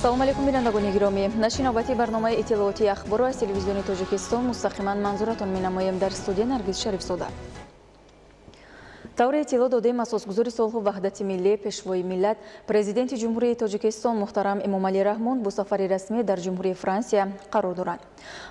салому алейкум бинандагони гиромӣ. Нашри навбати барномаи иттилооти ахбори аз телевизиони Тоҷикистон мустақиман манзуратон менамоем. Дар студия Наргиз Шарифзода. тавре иттилоо додем асосгузори солҳу ваҳдати миллӣ пешвои миллат президенти ҷумҳурии Тоҷикистон муҳтарам Эмомалӣ Раҳмон бо сафари расмӣ дар ҷумҳурии Франсия қарор доранд.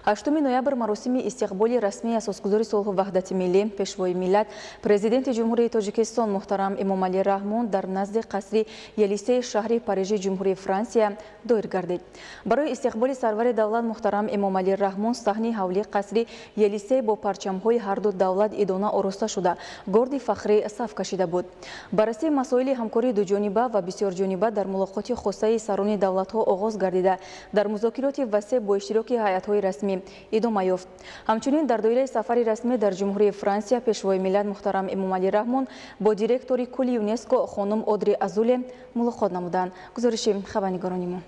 8 ноябр маросими истиқболи расмии асосгузори солҳу ваҳдати миллӣ пешвои миллат президенти ҷумҳурии Тоҷикистон муҳтарам Эмомалӣ Раҳмон дар назди қасри Елисеи шаҳри Парижи ҷумҳурии Франсия доир гардид. Барои истиқболи сарвари давлат муҳтарам Эмомалӣ Раҳмон саҳни ҳавлии қасри Елисей бо парчамҳои ҳарду давлат идона ороста шуда горди фахрӣ саф кашида буд. Баррасии масоили ҳамкории дуҷониба ва бисёрҷониба дар мулоқоти хуссаи сарони давлатҳо оғоз гардида дар музокироти васеъ бо иштироки ҳайатҳои расмӣ идома ёфт. Ҳамчунин дар доираи сафари расмӣ дар ҷумҳурии Франсия пешвои миллат муҳтарам Эмомалӣ Раҳмон бо директори кулли ЮНЕСКО хонум Одри Азуле мулоқот намуданд. гузориши хабарнигорони мо.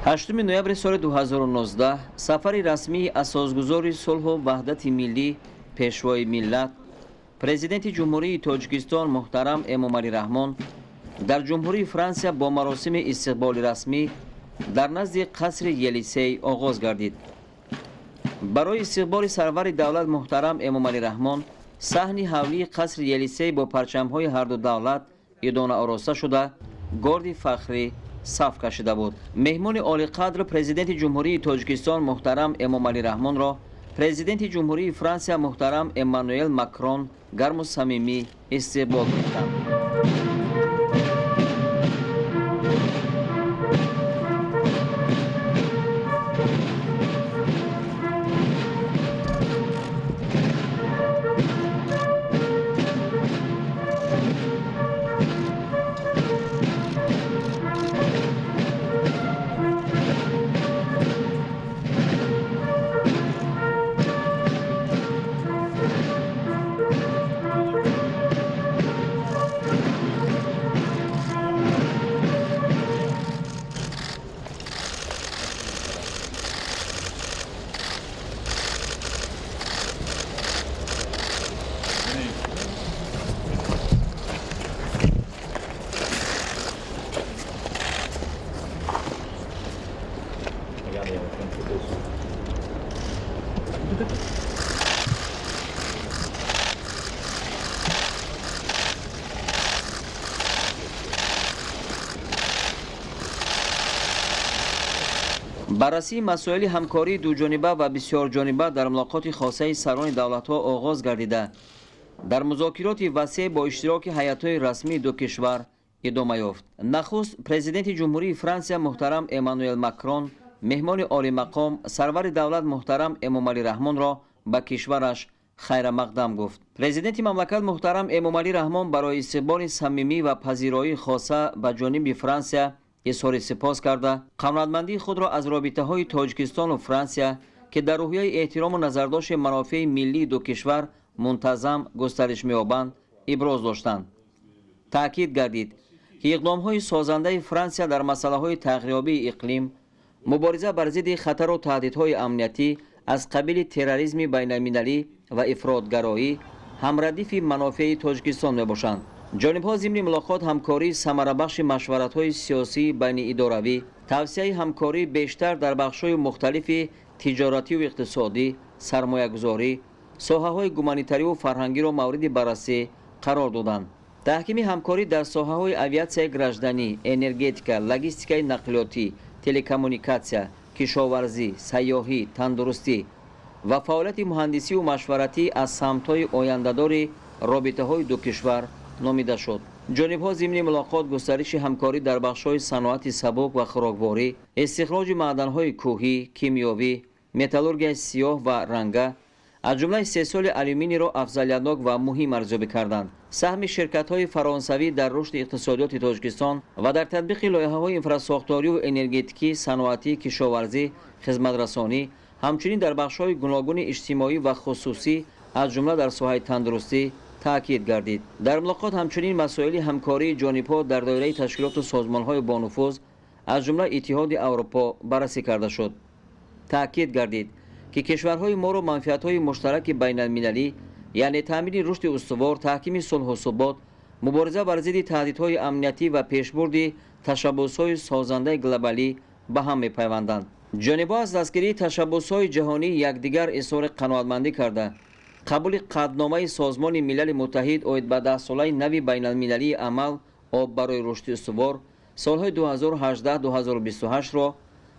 8 ноябри соли 2019 сафари расмии асосгузори сулҳу ваҳдати миллӣ пешвои миллат президенти ҷумҳурии Тоҷикистон муҳтарам Эмомалӣ Раҳмон дар ҷумҳурии Франсия бо маросими истиқболи расмӣ дар назди қасри Елисей оғоз гардид. барои истиқболи сарвари давлат муҳтарам Эмомалӣ Раҳмон саҳни ҳавлии қасри Елисей бо парчамҳои ҳарду давлат идона ороста шуда горди фахрӣ саф кашида буд. меҳмони олиқадр президенти ҷумҳурии Тоҷикистон муҳтарам Эмомалӣ Раҳмонро президенти ҷумҳурии Франсия муҳтарам Эммануэл Макрон гарму самимӣ истиқбол карданд. баррасии масоили ҳамкории дуҷониба ва бисёрҷониба дар мулоқоти хосаи сарони давлатҳо оғоз гардида дар музокироти васеъ бо иштироки ҳайатҳои расмии ду кишвар идома ёфт. нахуст президенти ҷумҳурии Франсия муҳтарам Эммануэл Макрон меҳмони олимақом сарвари давлат муҳтарам Эмомалӣ Раҳмонро ба кишвараш хайрамақдам гуфт. президенти мамлакат муҳтарам Эмомалӣ Раҳмон барои истиқболи самимӣ ва пазироии хоса ба ҷониби Франсия изҳори сипос карда қаноатмандии худро аз робитаҳои Тоҷикистону Франсия ки дар рӯҳияи эҳтирому назардошти манофеи миллии ду кишвар мунтазам густариш меёбанд иброз доштанд. таъкид гардид ки иқдомҳои созандаи Франсия дар масъалаҳои тағйирёбии иқлим, мубориза бар зидди хатару таҳдидҳои амниятӣ аз қабили терроризми байналмилалӣ ва ифротгароӣ ҳамрадифи манофеи Тоҷикистон мебошанд. ҷонибҳо зимни мулоқот ҳамкории самарабахши машваратҳои сиёсии байниидоравӣ, тавсияи ҳамкорӣ бештар дар бахшҳои мухталифи тиҷоративу иқтисодӣ, сармоягузорӣ, соҳаҳои гуманитариву фарҳангиро мавриди баррасӣ қарор доданд. таҳкими ҳамкорӣ дар соҳаҳои авиатсияи гражданӣ, энергетика, логистикаи нақлиётӣ, телекоммуникатсия, кишоварзӣ, сайёҳӣ, тандурустӣ ва фаъолияти муҳандисиву машваратӣ аз самтҳои ояндадори робитаҳои ду кишвар номида шуд. ҷонибҳо зимни мулоқот густариши ҳамкорӣ дар бахшҳои саноати сабук ва хӯрокворӣ, истихроҷи маъданҳои кӯҳӣ, кимиёвӣ, металлургияи сиёҳ ва ранга, аз ҷумла истеҳсоли алюминийро афзалиятнок ва муҳим арзёбӣ карданд. саҳми ширкатҳои фаронсавӣ дар рушди иқтисодиёти Тоҷикистон ва дар татбиқи лоиҳаҳои инфрасохториву энергетикӣ, саноатӣ, кишоварзӣ, хизматрасонӣ, ҳамчунин дар бахшҳои гуногуни иҷтимоӣ ва хусусӣ аз ҷумла дар соҳаи тандурустӣ таъкид гардид. дар мулоқот ҳамчунин масоили ҳамкории ҷонибҳо дар доираи ташкилоту созмонҳои бонуфуз аз ҷумла иттиҳоди Аврупо баррасӣ карда шуд. таъкид гардид ки кишварҳои моро манфиатҳои муштараки байналмилалӣ, яъне таъмини рушди устувор, таҳкими сулҳу субот мубориза бар зидди таҳдидҳои амниятӣ ва пешбурди ташаббусҳои созандаи глобалӣ ба ҳам мепайванданд. ҷонибҳо аз дастгирии ташаббусҳои ҷаҳонӣ якдигар изҳори қаноатмандӣ карда, қабули қадномаи созмони милали муттаҳид оид ба 10-солаи нави байналмилалии амал об барои рушди устувор солҳои 2018-2028-ро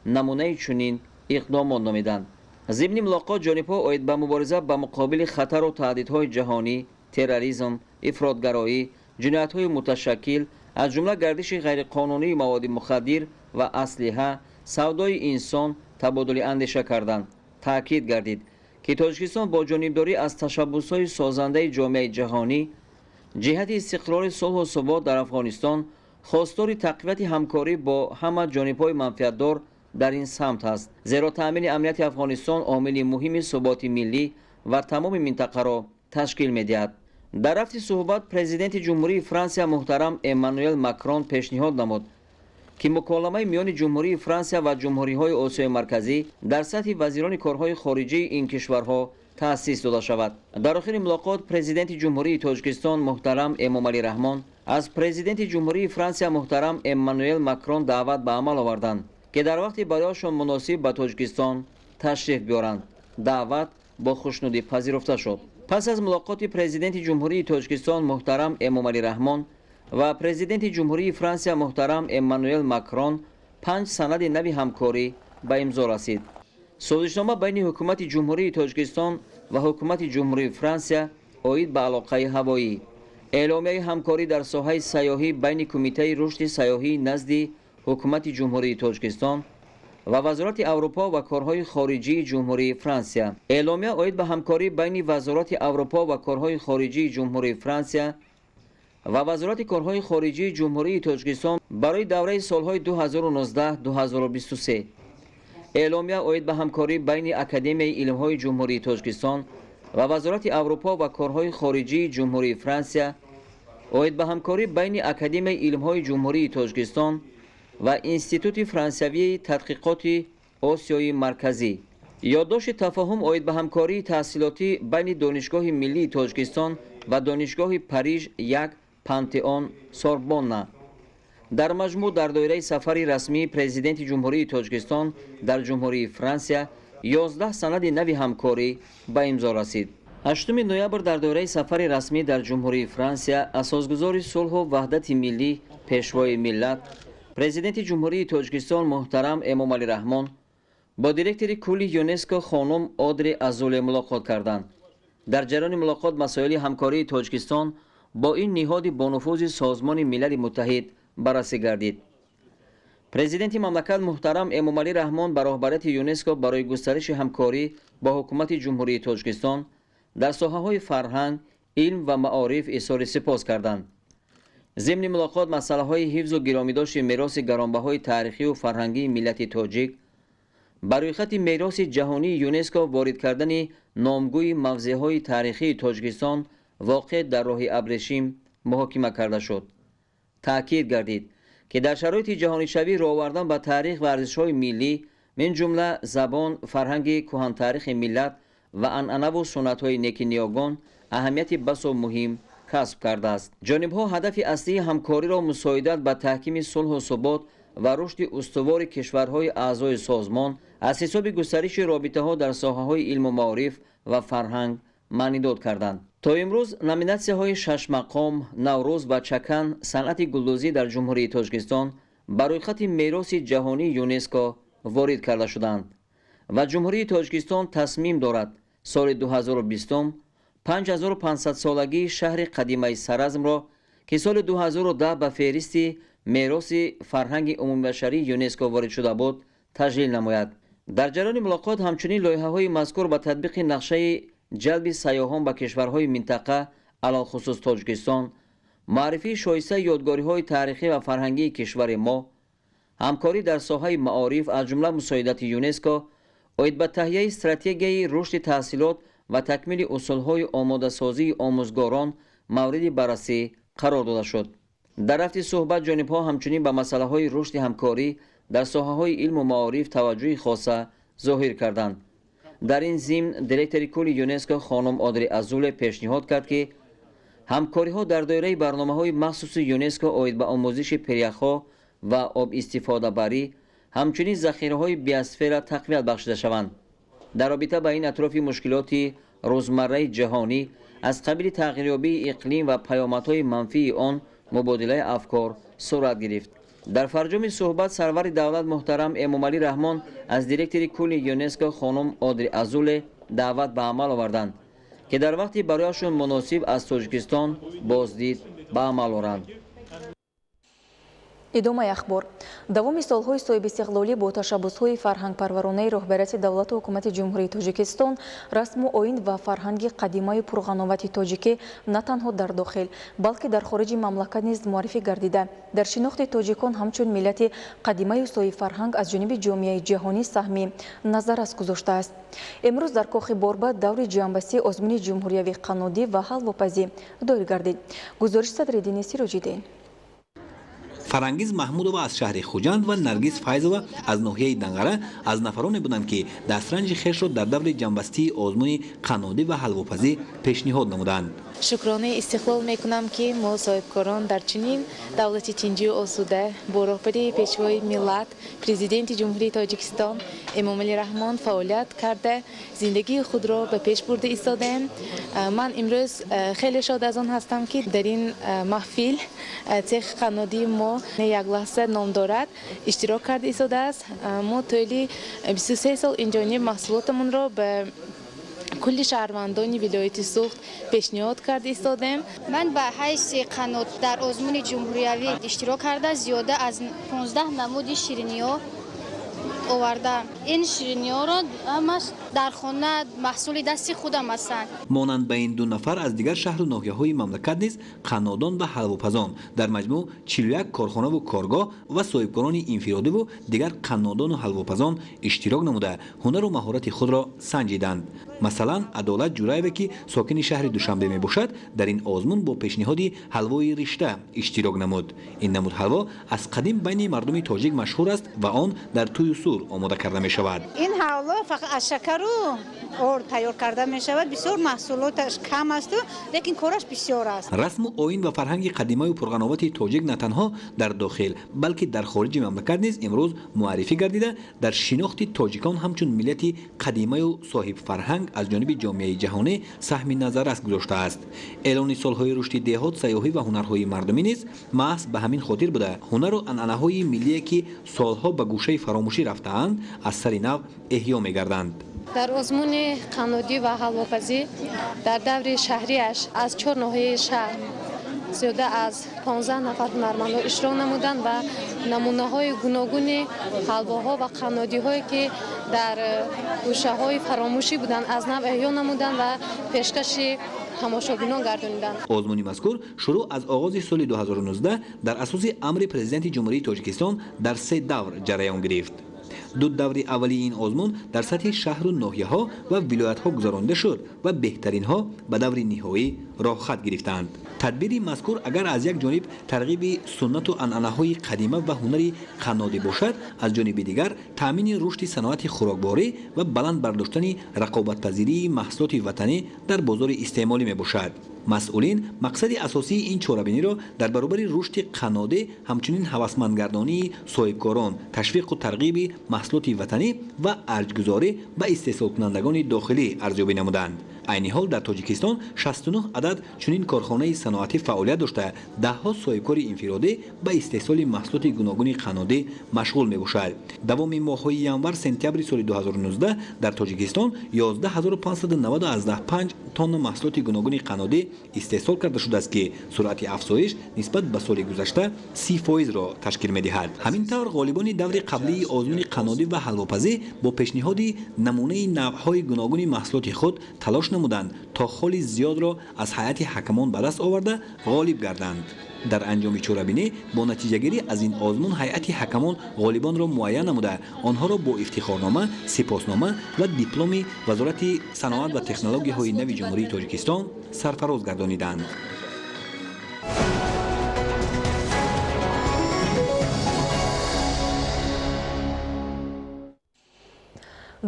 намунаи чунин иқдомот номиданд. зимни мулоқот ҷонибҳо оид ба мубориза ба муқобили хатару таҳдидҳои ҷаҳонӣ, терроризм, ифротгароӣ, ҷиноятҳои муташаккил, аз ҷумла гардиши ғайриқонунии маводи мухаддир ва аслиҳа, савдои инсон табодули андеша карданд. таъкид гардид, ки Тоҷикистон бо ҷонибдорӣ аз ташаббусҳои созандаи ҷомеаи ҷаҳонӣ ҷиҳати истиқрори сулҳу субот дар Афғонистон хостори тақвияти ҳамкорӣ бо ҳама ҷонибҳои манфиатдор дар ин самт аст. зеро таъмини амнияти Афғонистон омили муҳими суботи миллӣ ва тамоми минтақаро ташкил медиҳад. дар рафти суҳбат президенти ҷумҳурии Франсия муҳтарам Эммануэл Макрон пешниҳод намуд, ки муколамаи миёни ҷумҳурии Франсия ва ҷумҳуриҳои Осиёи Марказӣ дар сатҳи вазирони корҳои хориҷии ин кишварҳо таъсис дода шавад. дар охири мулоқот президенти ҷумҳурии Тоҷикистон муҳтарам Эмомалӣ Раҳмон аз президенти ҷумҳурии Франсия муҳтарам Эммануэл Макрон даъват ба амал оварданд, ки дар вақти барояшон муносиб ба Тоҷикистон ташриф биёранд. даъват бо хушнудӣ пазируфта шуд. пас аз мулоқоти президенти ҷумҳурии Тоҷикистон муҳтарам Эмомалӣ Раҳмон ва президенти ҷумҳурии Франсия муҳтарам Эммануэл Макрон 5 санади нави ҳамкорӣ ба имзо расид. созишнома байни ҳукумати ҷумҳурии Тоҷикистон ва ҳукумати ҷумҳурии Франсия оид ба алоқаи ҳавоӣ, эъломияи ҳамкорӣ дар соҳаи сайёҳӣ байни Кумитаи рушди сайёҳӣ назди ҳукумати ҷумҳурии Тоҷикистон ва вазорати Аврупо ва корҳои хориҷии ҷумҳурии Франсия, эъломия оид ба ҳамкорӣ байни вазорати Аврупо ва корҳои хориҷии ҷумҳурии Франсия ва вазорати корҳои хориҷии ҷумҳурии Тоҷикистон барои давраи солҳои 2019-2023, эъломия оид ба ҳамкорӣ байни Академияи илмҳои ҷумҳурии Тоҷикистон ва вазорати Аврупо ва корҳои хориҷии ҷумҳурии Франсия, оид ба ҳамкорӣ байни Академияи илмҳои ҷумҳурии Тоҷикистон ва Институти франсиявии тадқиқоти Осиёи Марказӣ. ёддошти тафаҳум оид ба ҳамкории таҳсилотӣ байни Донишгоҳи Миллии Тоҷикистон ва Донишгоҳи Париж 1 Пантеон Сорбонна. дар маҷмӯъ дар доираи сафари расмии президенти ҷумҳурии Тоҷикистон дар ҷумҳурии Франсия 11 санади нави ҳамкорӣ ба имзо расид. 8 ноябр дар доираи сафари расмӣ дар ҷумҳурии Франсия асосгузори сулҳу ваҳдати миллӣ, пешвои миллат, президенти ҷумҳурии Тоҷикистон муҳтарам Эмомалӣ Раҳмон бо директори кулли ЮНЕСКО хонум Одри Азуле мулоқот карданд. дар ҷараёни мулоқот масоили ҳамкории Тоҷикистон бо ин ниҳоди бонуфузи Созмони Милали Муттаҳид баррасӣ гардид. президенти мамлакат муҳтарам Эмомалӣ Раҳмон ба роҳбарияти ЮНЕСКО барои густариши ҳамкорӣ бо ҳукумати ҷумҳурии Тоҷикистон дар соҳаҳои фарҳанг, илм ва маориф изҳори сипос карданд. зимни мулоқот масъалаҳои ҳифзу гиромидошти мероси гаронбаҳои таърихию фарҳангии миллати тоҷик, бар рӯйхати мероси ҷаҳонии ЮНЕСКО ворид кардани номгӯи мавзеъҳои таърихии Тоҷикистон воқеъ дар роҳи Абрешим муҳокима карда шуд. таъкид гардид, ки дар шароити ҷаҳонишавӣ роҳ овардан ба таърих ва арзишҳои миллӣ мин ҷумла забон, фарҳанги кӯҳантаърихи миллат ва анъанаву суннатҳои неки ниёгон аҳамияти басо муҳим касб кардааст. ҷонибҳо ҳадафи аслии ҳамкориро мусоидат ба таҳкими сулҳу субот ва рушди устувори кишварҳои аъзои созмон аз ҳисоби густариши робитаҳо дар соҳаҳои илму маориф ва фарҳанг маънидод карданд. то имрӯз номинатсияҳои Шашмақом, Наврӯз ва Чакан санъати гулдӯзӣ дар ҷумҳурии Тоҷикистон ба рӯйхати мероси ҷаҳонии ЮНЕСКО ворид карда шуданд ва ҷумҳурии Тоҷикистон тасмим дорад соли 2020 5500-солагии шаҳри қадимаи Саразмро, ки соли 2010 ба феҳристи мероси фарҳанги умумибашарии ЮНЕСКО ворид шуда буд, таҷлил намояд. дар ҷараёни мулоқот ҳамчунин лоиҳаҳои мазкур ба татбиқи нақшаи ҷалби сайёҳон ба кишварҳои минтақа, алалхусус Тоҷикистон, муаррифии шоистаи ёдгориҳои таърихӣ ва фарҳангии кишвари мо, ҳамкорӣ дар соҳаи маориф аз ҷумла мусоидати ЮНЕСКО оид ба таҳияи стратегияи рушди таҳсилот ва такмили усулҳои омодасозии омӯзгорон мавриди баррасӣ қарор дода шуд. дар рафти суҳбат ҷонибҳо ҳамчунин ба масъалаҳои рушди ҳамкорӣ дар соҳаҳои илму маориф таваҷҷӯҳи хоса зоҳир карданд. дар ин зимн директори кулли ЮНЕСКО хонум Одри Азуле пешниҳод кард, ки ҳамкориҳо дар доираи барномаҳои махсуси юнеско оид ба омӯзиши перяхҳо ва обистифодабарӣ ҳамчунин захираҳои биосфера тақвият бахшида шаванд. дар робита ба ин атрофи мушкилоти рӯзмарраи ҷаҳонӣ аз қабили тағйирёбии иқлим ва паёмадҳои манфии он мубодилаи афкор сурат гирифт. дар фарҷоми суҳбат сарвари давлат муҳтарам Эмомалӣ Раҳмон аз директори кулли юнеско хонум Одри Азуле даъват ба амал оварданд ки дар вақти барояшон муносиб аз Тоҷикистон боздид ба амал оранд. идомаи ахбор. давоми солҳои соҳибистиқлолӣ бо ташаббусҳои фарҳангпарваронаи роҳбарияти давлату ҳукумати ҷумҳурии Тоҷикистон расму оин ва фарҳанги қадимаю пурғановати тоҷикӣ на танҳо дар дохил, балки дар хориҷи мамлакат низ муаррифӣ гардида, дар шинохти тоҷикон ҳамчун миллати қадимаю соҳиби фарҳанг аз ҷониби ҷомеаи ҷаҳонӣ саҳми назаррас гузоштааст. имрӯз дар кохи борба даври ҷанбастии озмуни ҷумҳуриявӣ қаннодӣ ва ҳалвопазӣ дойр гардид. гузориши Садри Диниси Роҷиден. Фарангиз Маҳмудова аз шаҳри Хучанд ва Наргиз Файзова аз ноҳияи Дангара аз нафароне буданд ки дастранҷи хешро дар даври ҷанбастии озмуни қаннодӣ ва ҳалвопазӣ пешниҳод намуданд. шукронаи истиқлол мекунам ки мо соҳибкорон дар чунин давлати тинҷию осуда бо роҳбари пешвои миллат президенти ҷумҳурии Тоҷикистон Эмомалӣ Раҳмон фаъолият карда зиндагии худро ба пеш бурда истодаем. ман имрӯз хеле шод аз он ҳастам ки дар ин маҳфил цехи қаннодии мо як лаҳза ном дорад иштирок карда истодааст. мо тоили 23 сол инҷониб маҳсулотамонро ба кулли шаҳрвандони вилояти Суғд пешниҳод карда истодем. ман ба ҳайси қанот дар озмуни ҷумҳуриявӣ иштирок карда зиёда аз 15 намуди шириниҳо овардам. ин шириниҳоро ҳамаш дар хона маҳсули дасти худам ҳастанд. монанд ба ин ду нафар аз дигар шаҳру ноҳияҳои мамлакат низ қаннодон ва ҳалвопазон дар маҷмӯъ 41 корхонаву коргоҳ ва соҳибкорони инфиродиву дигар қаннодону ҳалвопазон иштирок намуда ҳунару маҳорати худро санҷиданд. масалан Адолат Ҷураеве ки сокини шаҳри Душанбе мебошад дар ин озмун бо пешниҳоди ҳалвои ришта иштирок намуд. ин намуд ҳалво аз қадим байни мардуми тоҷик машҳур аст ва он дар тӯю сур омода карда мешавад. ин ҳалво фақат аз шакару ор тайёр карда мешавад. бисёр маҳсулоташ кам асту лекин кораш бисёр аст. расму оин ва фарҳанги қадимаю пурғановати тоҷик на танҳо дар дохил балки дар хориҷи мамлакат низ имрӯз муаррифӣ гардида дар шинохти тоҷикон ҳамчун миллати қадимаю соҳиб фарҳанг аз ҷониби ҷомеаи ҷаҳонӣ саҳми назаррас гузоштааст. эълони солҳои рушди деҳот, сайёҳӣ ва ҳунарҳои мардумӣ низ маҳз ба ҳамин хотир буда ҳунару анъанаҳои миллие ки солҳо ба гӯшаи фаромӯшӣ рафтаанд аз сари нав эҳё мегарданд. дар озмуни қаннодӣ ва ҳалвопазӣ дар даври шаҳриаш аз 4 ноҳияи шаҳр зиёда аз 15 нафар ҳунармандо иштирок намуданд ва намунаҳои гуногуни ҳалвоҳо ва қаннодиҳое ки дар гӯшаҳои фаромӯшӣ буданд аз нав эҳё намуданд ва пешкаши тамошобинон гардониданд. озмуни мазкур шурӯъ аз оғози соли 2019 дар асоси амри президенти ҷумҳурии Тоҷикистон дар 3 давр ҷараён гирифт. ду даври аввалии ин озмун дар сатҳи шаҳру ноҳияҳо ва вилоятҳо гузаронида шуд ва беҳтаринҳо ба даври ниҳоӣ роҳхат гирифтанд. тадбири мазкур агар аз як ҷониб тарғиби суннату анъанаҳои қадима ва ҳунари қаннодӣ бошад, аз ҷониби дигар таъмини рушди саноати хӯрокборӣ ва баланд бардоштани рақобатпазирии маҳсулоти ватанӣ дар бозори истеъмолӣ мебошад. масъулин мақсади асосии ин чорабиниро дар баробари рушди қаннодӣ ҳамчунин ҳавасмандгардонии соҳибкорон, ташвиқу тарғиби маҳсулоти ватанӣ ва арҷгузорӣ ба истеҳсолкунандагони дохилӣ арзёбӣ намуданд. айни ҳол дар Тоҷикистон 69 адад чунин корхонаи саноатӣ фаъолият дошта, даҳҳо соҳибкори инфиродӣ ба истеҳсоли маҳсулоти гуногуни қаннодӣ машғул мебошад. давоми моҳҳои январ-сентябри соли 2019 дар Тоҷикистон 11595 тонна маҳсулоти гуногуни қаннодӣ истеҳсол карда шудааст ки суръати афзоиш нисбат ба соли гузашта 30%-ро ташкил медиҳад. ҳамин тавр ғолибони даври қаблии озмуни қаннодӣ ва ҳалвопазӣ бо пешниҳоди намунаи навъҳои гуногуни маҳсулоти худ талош намуданд то холи зиёдро аз ҳайати ҳакамон ба даст оварда ғолиб гарданд. дар анҷоми чорабинӣ бо натиҷагирӣ аз ин озмун ҳайати ҳакамон ғолибонро муайян намуда онҳоро бо ифтихорнома, сипоснома ва дипломи вазорати саноат ва технологияҳои нави ҷумҳурии Тоҷикистон сарфароз гардониданд.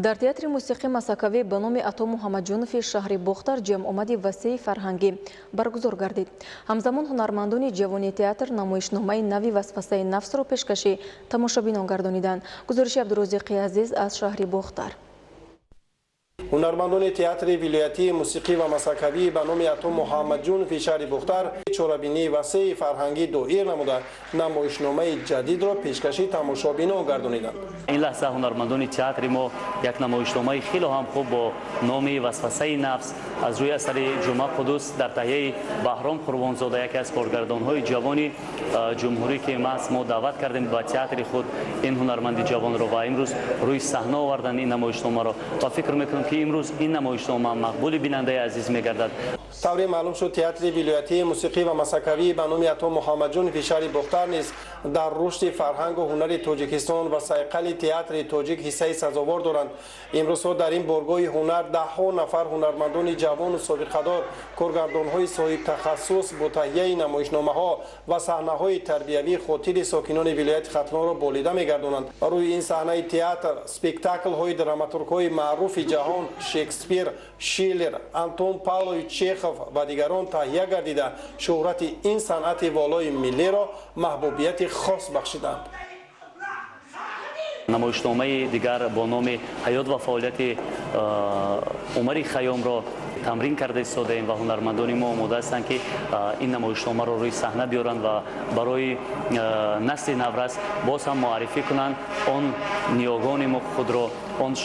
дар театри мусиқӣ масакавӣ ба номи Ато Муҳаммаҷонови шаҳри Бохтар ҷамъомади васеи фарҳангӣ баргузор гардид. Ҳамзамон ҳунармандони ҷавони театр намоишномаи нави васвасаи нафсро пешкаши тамошобинон гардониданд. Гузориши Абдурозиқи Азиз аз шаҳри Бохтар. ҳунармандони театри вилоятии мусиқӣ ва масакавӣ ба номи Ато Муҳаммаҷонови шаҳри Бохтар чорабинии васеи фарҳангӣ доир намуда намоишномаи ҷадидро пешкаши тамошобинон гардониданд. این لحظه هنرمندان تئاتر ما یک نمایشنامه خیلی هم خوب با نام وسوسه نفس از روی اثر جمعه قدوس در تهیه بهرام قربانزاده یکی از کارگردان‌های جوان جمهوری که ما دعوت کردیم با تئاتر خود این هنرمند جوان رو و امروز روی صحنه آوردن این نمایشنامه رو و فکر میکنم که امروز این نمایشنامه مقبول بیننده عزیز میگردد. طوری معلوم شد تئاتر ویلایتی موسیقی و مسکوی به نام عطا محمدجان شهر بختر نیز در رشد فرهنگ و هنر تاجیکستان و سایقل تئاتر تاجیک حصه سزاوار دارند. امروز در این بارگاه هنر ده‌ها نفر هنرمندان جوان و سابقه‌دار کارگردان‌های صاحب تخصص با تهیه نمایشنامه‌ها و صحنه‌های تربیوی خاطر ساکنان ولایت خطلان را بالیده می‌گردانند. روی این صحنه تئاتر اسپکتاکل‌های دراماتورگ‌های معروف جهان شکسپیر، شیلر، آنتون پاولویچ چخوف و دیگران تهیه گردیده شهرت این صنعت والای ملی را محبوبیت خاص بخشیدند. نمایشنامه دیگر با نام حیات و فعالیت عمر خیام را تمرین کرده ایستاده‌ایم و هنرمندان ما آماده هستند که این نمایشنامه را روی صحنه بیارند و برای نسل نورس باز هم معرفی کنند آن نیاگان ما خود را، آن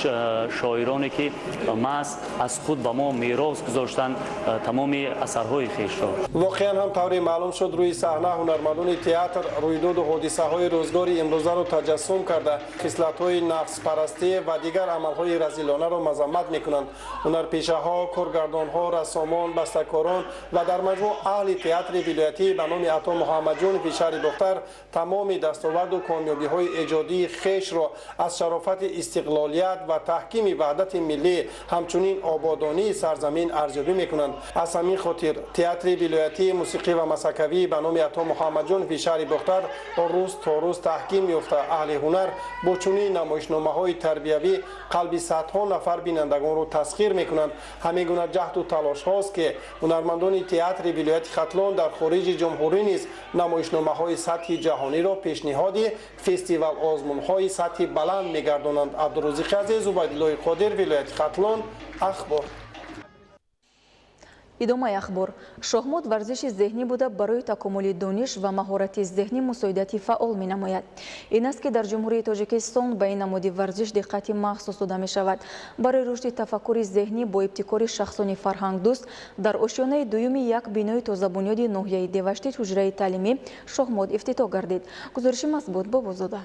شاعرانی که محض از خود به ما میراث گذاشتند تمام اثرهای خویش را. واقعا هم طوری معلوم شد روی صحنه هنرمندان تئاتر رویداد و حادثه‌های روزگار امروزه را تجسم کرده خصلت‌های نفس پرستی و دیگر عمل‌های رذیلانه را مذمت می‌کنند. هنرپیشه‌ها، کارگردان‌ها، رسامان، بسته‌کاران و در مجموع اهل تئاتر ولایتی به نام عطا محمدجان شهر بختر تمام دستاورد و کامیابی‌های ایجادی خویش را از شرافت استقلالیت و تحکیم وحدت ملی همچنین آبادانی سرزمین ارزیابی می‌کنند. از همین خاطر تئاتر ولایتی موسیقی و مسکوی به نام عطا محمدجان شهر بختر روز تا روز تحکیم یافته اهل هنر با چنین نمایشنامه‌های تربیوی قلب صدها نفر بینندگان را تسخیر می‌کنند. همین گونه جهد و تلاش هاست که هنرمندان تئاتر ولایت خطلان در خارج جمهوری نیز نمایشنامه‌های سطح جهانی را پیشنهاد فستیوال آزمون‌های سطح بلند می‌گردانند. عبدالرزاق عزیز و عبدالله قادر ولایت خطلان اخبار. идомаи ахбор. Шоҳмод варзиши зеҳнӣ буда барои такомули дониш ва маҳорати зеҳнӣ мусоидати фаъол менамояд. Ин аст ки дар ҷумҳурии Тоҷикистон ба ин намуди варзиш диққати махсус дода мешавад. Барои рушди тафаккури зеҳнӣ бо ибтикори шахсони фарҳангдӯст дар ошёнаи дуюми як бинои тозабунёди ноҳияи девашти ҳуҷраи таълимӣ Шоҳмод ифтитоҳ гардид. Гузориши Масбуд Бобозода.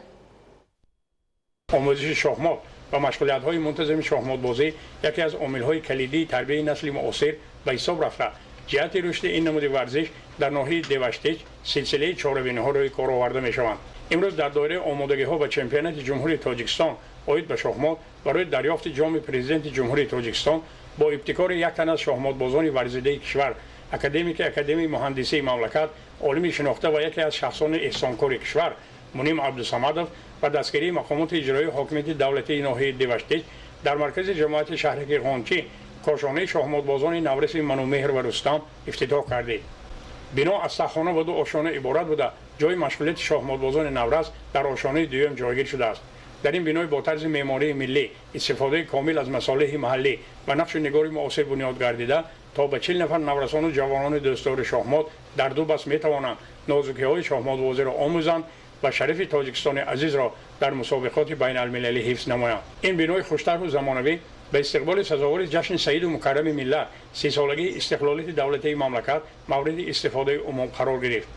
آموزش شاهماد و مشغولیت‌های منتظم شاهمادبازی یکی از عامل‌های کلیدی تربیت نسل معاصر به حساب رفته. جهت رشد این نمود ورزش در ناحیه دیوشتیج سلسله چهاربینی‌ها روی کار آورده می‌شوند. امروز در دایره آمادگی‌ها به چمپیونات جمهوری تاجیکستان عاید به شاهماد برای دریافت جام پرزیدنت جمهوری تاجیکستان با ابتکار یک تن از شاهمادبازان ورزیده کشور، اکادمیک اکادمی مهندسی مملکت، عالم شناخته و یکی از شخصان احسانکار کشور منیم عبدالصمدov و دستگیری مقامات اجرایی حاکمیت دولتی ناحیه دیوشتیج در مرکز جماعت شهرک قانچی کاشانه شاهمادبازان نورس منومهر و رستم افتتاح کرده. بنا از سخانه و دو آشانه عبارت بوده جای مشغولیت شاهمادبازان نورس در آشانه دوم جایگیر شده است. در این بنای با طرز معماری ملی استفاده کامل از مصالح محلی و نقش نگار معاصر بنیاد گردیده تا به 40 نفر نورسان و جوانان دوستدار شاهماد در دو بس می توانند نازکی‌های شاهمادبازی را آموزند و شرف تاجیکستان عزیز را در مسابقات بین المللی حفظ نمایند. این بنای خوش‌طرح و زمانوی به استقبال سزاوار جشن سعید و مکرم ملت 30 سالگی استقلالیت دولتی مملکت مورد استفاده عموم قرار گرفت.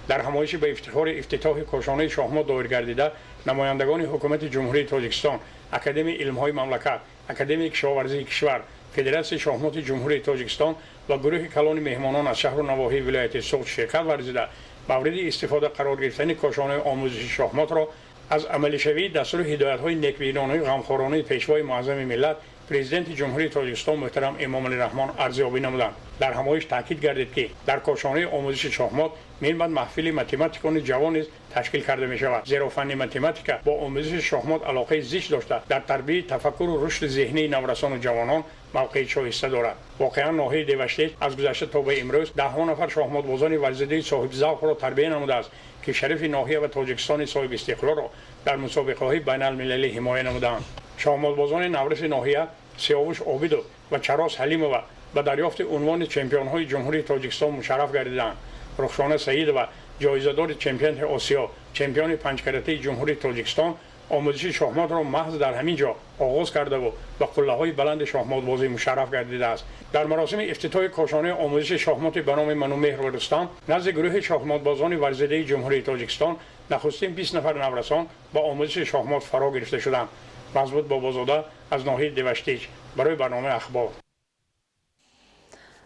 در همایش به افتخار افتتاح کاشانه شاهماد دایر گردیده نمایندگان حکومت جمهوری تاجیکستان، اکادمی علم‌های مملکت، اکادمی کشاورزی کشور، فدراسیون شاهمات جمهوری تاجیکستان و گروه کلان مهمانان از شهر و نواحی ولایت سوخت شرکت ورزیده مورد استفاده قرار گرفتن کاشانه آموزشی شاهمات را از عملی شوی دستور هدایت‌های نیکبینانه و غمخوارانه پیشوای معظم ملت پرزیدنت جمهوری تاجیکستان محترم امام علی رحمان ارزیابی نمودند. در همایش تاکید گردید که در کاشانه آموزش شاهمات میانبند محفل متمتیکان جوان تشکیل کرده می شود، زیرا فن متمتیکا با آموزش شاهمات علاقه زیست داشته در تربیت تفکر و رشد ذهنی نورسان و جوانان موقعیت شایسته دارد. واقعا ناحیه دیوشتیج از گذشته تا به امروز ده نفر شاهمات بازان ورزیده صاحب ذوق را تربیت نموده است که شرف ناحیه و تاجیکستان صاحب استقلال را در مسابقه‌های بین المللی حمایت نمودند. شاهمات بازان نورس ناحیه سیاوش عابد و چراس حلیمова به دریافت عنوان چمپیون‌های جمهوری تاجیکستان مشرف گردیدند. رخشان سعید و جایزه‌دار چمپیون آسیا، چمپیون پنچکرته جمهوری تاجیکستان آموزش شاهمات را محض در همین جا آغاز کرده و به قله‌های بلند شاهمات بازی مشرف گردیده است. در مراسم افتتاح کاشانه آموزش شاهمات به نام منومهر و رستم نزد گروه شاهمات بازان ورزیده جمهوری تاجیکستان نخستین 20 نفر نورسان با آموزش شاهمات فرا گرفته شدند. مزبوط بابازاده از ناحیه دیوشتیج برای برنامه اخبار.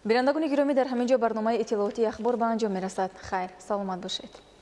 بینندگان گرامی، در همینجا برنامه اطلاعاتی اخبار به انجام میرسد. خیر، سلامت باشید.